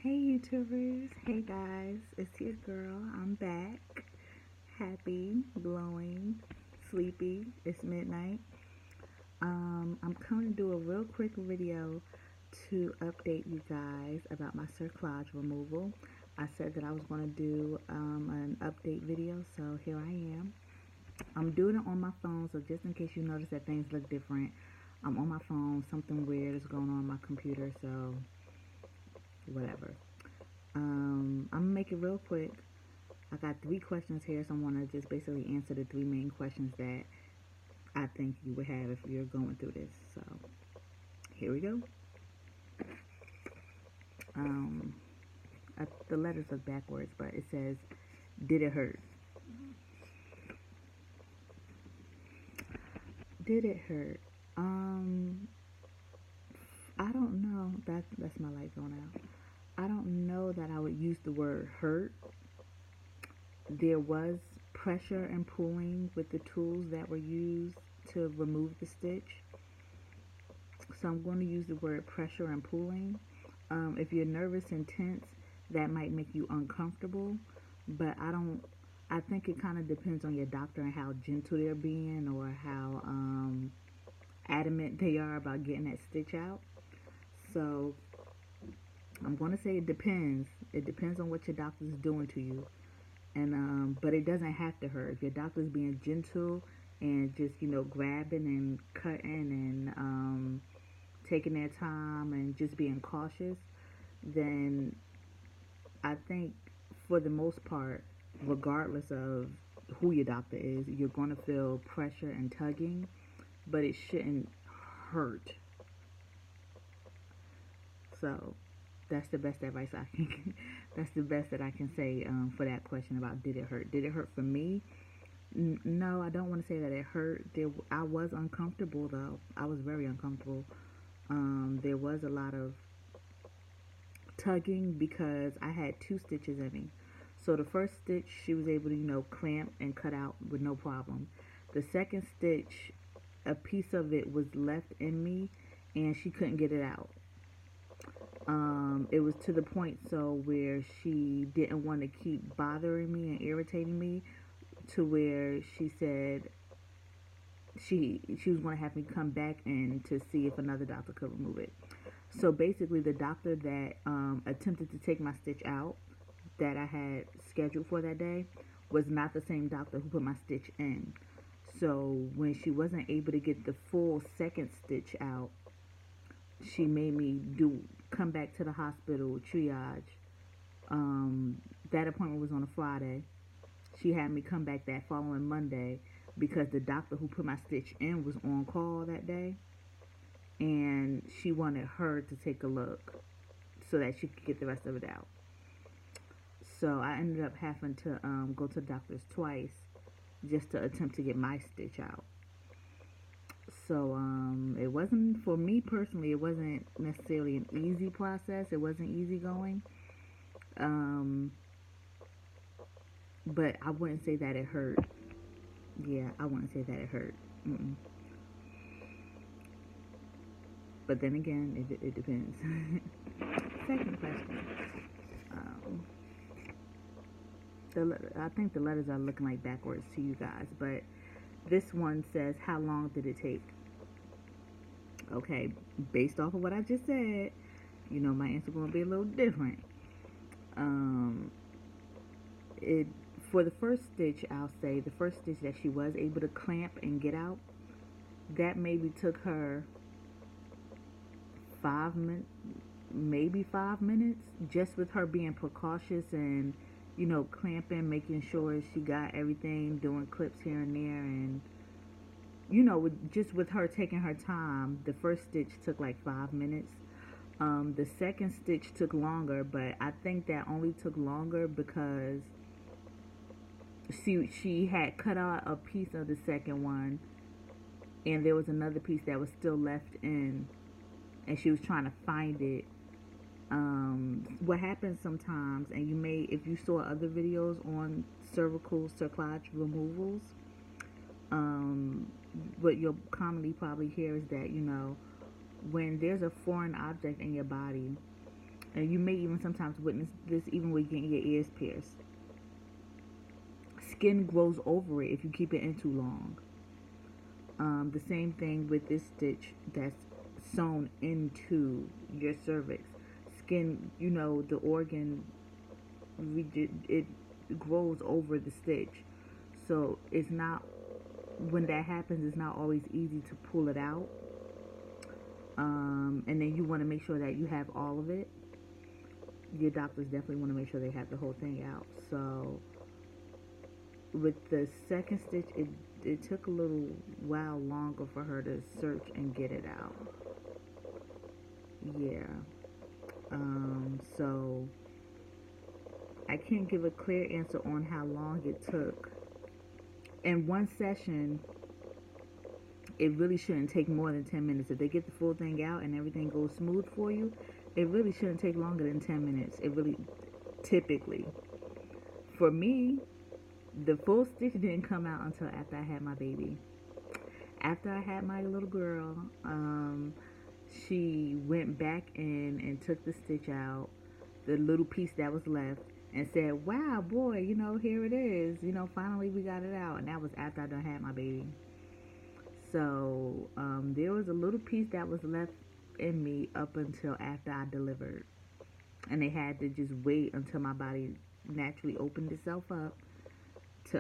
Hey YouTubers, hey guys, it's your girl. I'm back. Happy, glowing, sleepy. It's midnight. I'm coming to do a real quick video to update you guys about my cerclage removal. I said that I was going to do an update video, so here I am. I'm doing it on my phone, so just in case you notice that things look different, I'm on my phone. Something weird is going on my computer, so whatever. I'm gonna make it real quick. I got 3 questions here, so I want to just basically answer the 3 main questions that I think you would have if you're going through this. So here we go. Um, the letters look backwards, but it says, "Did it hurt? Did it hurt?" Um, I don't know. That's my light going out. I don't know that I would use the word hurt. There was pressure and pulling with the tools that were used to remove the stitch. So I'm going to use the word pressure and pulling. If you're nervous and tense, that might make you uncomfortable, but I think it kind of depends on your doctor and how gentle they're being or how adamant they are about getting that stitch out. So I'm going to say it depends. It depends on what your doctor's doing to you. And but it doesn't have to hurt. If your doctor's being gentle and just, grabbing and cutting and taking their time and just being cautious, then I think for the most part, regardless of who your doctor is, you're going to feel pressure and tugging, but it shouldn't hurt. So that's the best advice I can. That's the best that I can say for that question about did it hurt? Did it hurt for me? No, I don't want to say that it hurt. I was uncomfortable though. I was very uncomfortable. There was a lot of tugging because I had 2 stitches in me. So the first stitch she was able to, clamp and cut out with no problem. The second stitch, a piece of it was left in me and she couldn't get it out. It was to the point so where she didn't want to keep bothering me and irritating me, to where she said she was going to have me come back in to see if another doctor could remove it. So basically, the doctor that attempted to take my stitch out that I had scheduled for that day was not the same doctor who put my stitch in. So when she wasn't able to get the full second stitch out, she made me come back to the hospital triage. That appointment was on a Friday. She had me come back that following Monday because the doctor who put my stitch in was on call that day, and she wanted her to take a look so that she could get the rest of it out. So I ended up having to go to the doctor's twice just to attempt to get my stitch out. So it wasn't, for me personally, it wasn't necessarily an easy process. It wasn't easy going. But I wouldn't say that it hurt. Yeah, I wouldn't say that it hurt. Mm-mm. But then again, it depends. Second question. Um, I think the letters are looking like backwards to you guys, but this one says, how long did it take? Okay, based off of what I just said, my answer going to be a little different. Um, it For the first stitch, I'll say the first stitch that she was able to clamp and get out, that maybe took her 5 minutes, maybe 5 minutes, just with her being precautious and clamping, making sure she got everything, doing clips here and there, and just with her taking her time. The first stitch took like 5 minutes. The second stitch took longer, but I think that only took longer because she had cut out a piece of the second one, and there was another piece that was still left in, and she was trying to find it. What happens sometimes, and if you saw other videos on cerclage removals, what you'll commonly probably hear is that when there's a foreign object in your body, And you may even sometimes witness this even when you're getting your ears pierced. Skin grows over it if you keep it in too long. The same thing with this stitch that's sewn into your cervix. Skin, the organ, it grows over the stitch. So it's not, when that happens, it's not always easy to pull it out. And then you want to make sure that you have all of it. Your doctors definitely want to make sure they have the whole thing out. So with the second stitch, it took a little while longer for her to search and get it out. Yeah. So I can't give a clear answer on how long it took. In one session, it really shouldn't take more than 10 minutes. If they get the full thing out and everything goes smooth for you, it really shouldn't take longer than 10 minutes. It really, typically. For me, the full stitch didn't come out until after I had my baby. After I had my little girl, she went back in and took the stitch out, the little piece that was left, and said, "Wow, boy, here it is. Finally we got it out." And that was after I done had my baby. So there was a little piece that was left in me up until after I delivered. And they had to just wait until my body naturally opened itself up to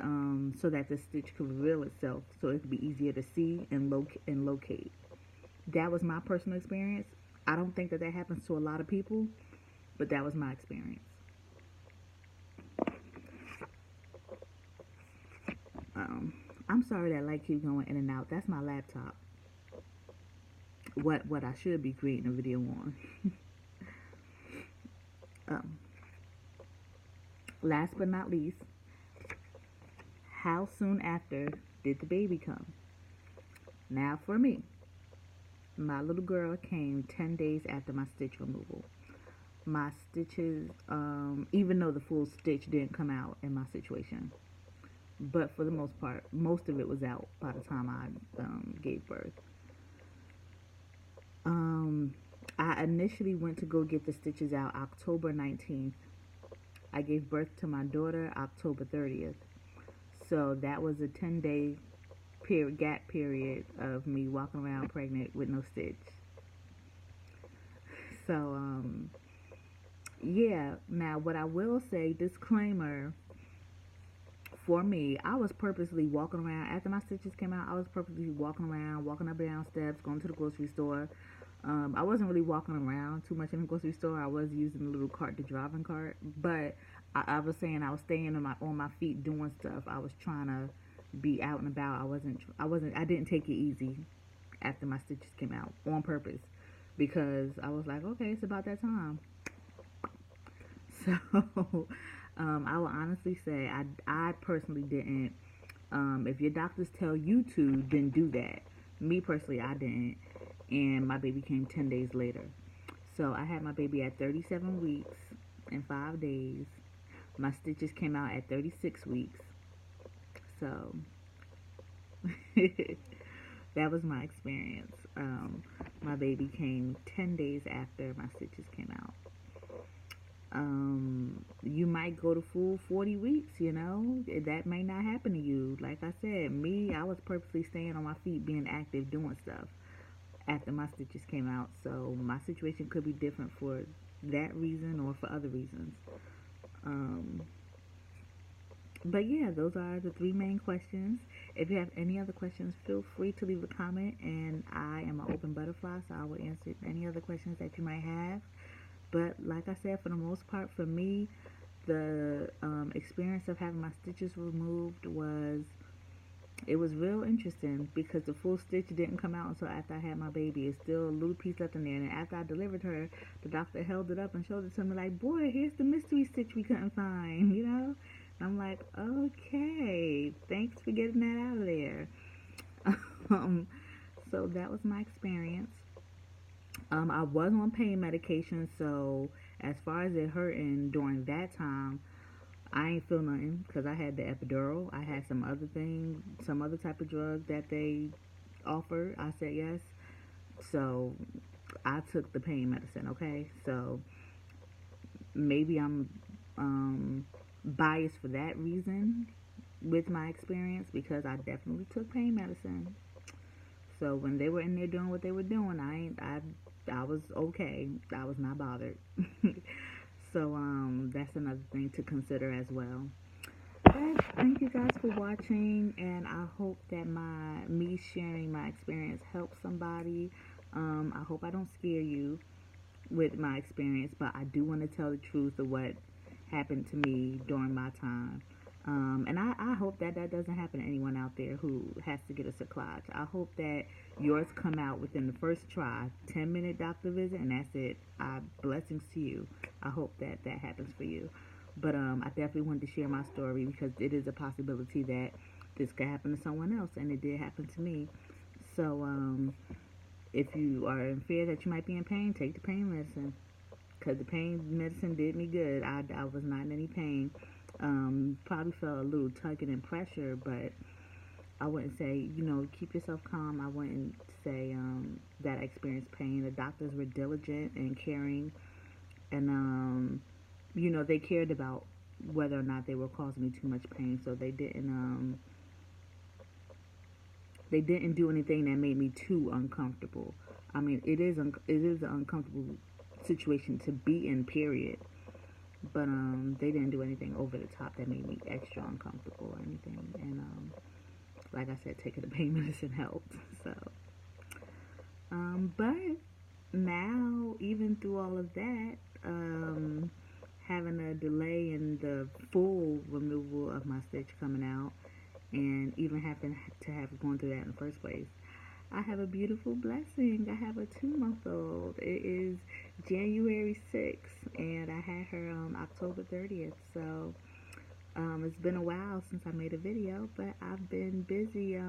so that the stitch could reveal itself, so it could be easier to see and locate. That was my personal experience. I don't think that happens to a lot of people, but that was my experience. I'm sorry that light keeps going in and out. That's my laptop. What I should be creating a video on. um, Last but not least, how soon after did the baby come? Now for me, my little girl came 10 days after my stitch removal. My stitches, even though the full stitch didn't come out in my situation, but for the most part, most of it was out by the time I gave birth. I initially went to go get the stitches out October 19th. I gave birth to my daughter October 30th. So that was a 10-day gap period of me walking around pregnant with no stitch. So, yeah. Now, what I will say, disclaimer, for me, I was purposely walking around. After my stitches came out, I was purposely walking around, walking up and down steps, going to the grocery store. I wasn't really walking around too much in the grocery store. I was using the little cart, the driving cart. But I was saying I was staying on my feet doing stuff. I was trying to be out and about. I didn't take it easy after my stitches came out on purpose, because I was like, okay, it's about that time. So I will honestly say I personally didn't. If your doctors tell you to, then do that. Me personally, I didn't. And my baby came 10 days later. So I had my baby at 37 weeks and 5 days. My stitches came out at 36 weeks. So that was my experience. My baby came 10 days after my stitches came out. You might go to full 40 weeks, that may not happen to you. Like I said, me, I was purposely staying on my feet, being active, doing stuff after my stitches came out. So my situation could be different for that reason or for other reasons. But yeah, those are the 3 main questions. If you have any other questions, feel free to leave a comment, and I am an open butterfly, so I will answer any other questions that you might have. But like I said, for the most part, for me, the experience of having my stitches removed was real interesting, because the full stitch didn't come out until after I had my baby. It's still a little piece left in there, and after I delivered her, the doctor held it up and showed it to me like, boy, here's the mystery stitch we couldn't find, And I'm like, okay, thanks for getting that out of there. So that was my experience. I was on pain medication, so as far as it hurting during that time, I ain't feel nothing, because I had the epidural. I had some other type of drug that they offered. I said yes. So I took the pain medicine, okay? So maybe I'm biased for that reason with my experience, because I definitely took pain medicine. So when they were in there doing what they were doing, I was okay. I was not bothered. So that's another thing to consider as well. But thank you guys for watching, and I hope that me sharing my experience helps somebody. I hope I don't scare you with my experience, but I do want to tell the truth of what happened to me during my time. And I hope that that doesn't happen to anyone out there who has to get a cerclage. I hope that yours come out within the first try, 10-minute doctor visit, and that's it. Blessings to you. I hope that that happens for you. But I definitely wanted to share my story because it is a possibility that this could happen to someone else, and it did happen to me. So if you are in fear that you might be in pain, take the pain medicine, because the pain medicine did me good. I was not in any pain. Probably felt a little tugging and pressure, but I wouldn't say, keep yourself calm. I wouldn't say that I experienced pain. The doctors were diligent and caring, and they cared about whether or not they were causing me too much pain, so they didn't do anything that made me too uncomfortable. I mean, it is an uncomfortable situation to be in, period. But they didn't do anything over the top that made me extra uncomfortable or anything. And like I said, taking the pain medicine helped. So, but now, even through all of that, having a delay in the full removal of my stitch coming out, and even having to have gone through that in the first place, I have a beautiful blessing. I have a 2-month-old. It is January 6th, and I had her on October 30th. So it's been a while since I made a video, but I've been busy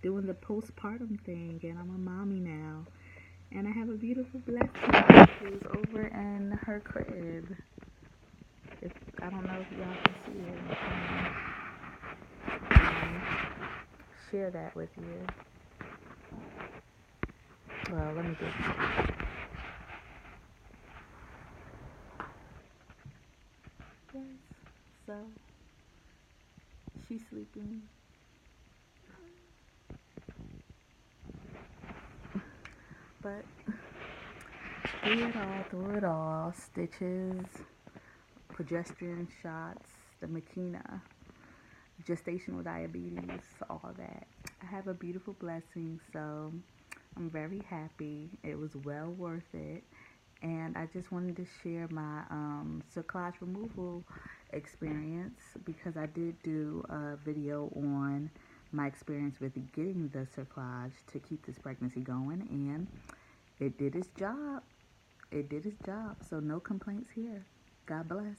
doing the postpartum thing, and I'm a mommy now. And I have a beautiful blessing who's over in her crib. If I don't know if y'all can see it, share that with you. Well, let me get. Yes. So she's sleeping. But through it all, stitches, progesterone shots, the Makina, gestational diabetes, all that. I have a beautiful blessing, so I'm very happy. It was well worth it. And I just wanted to share my cerclage removal experience, because I did do a video on my experience with getting the cerclage to keep this pregnancy going, and it did its job. It did its job, so no complaints here. God bless.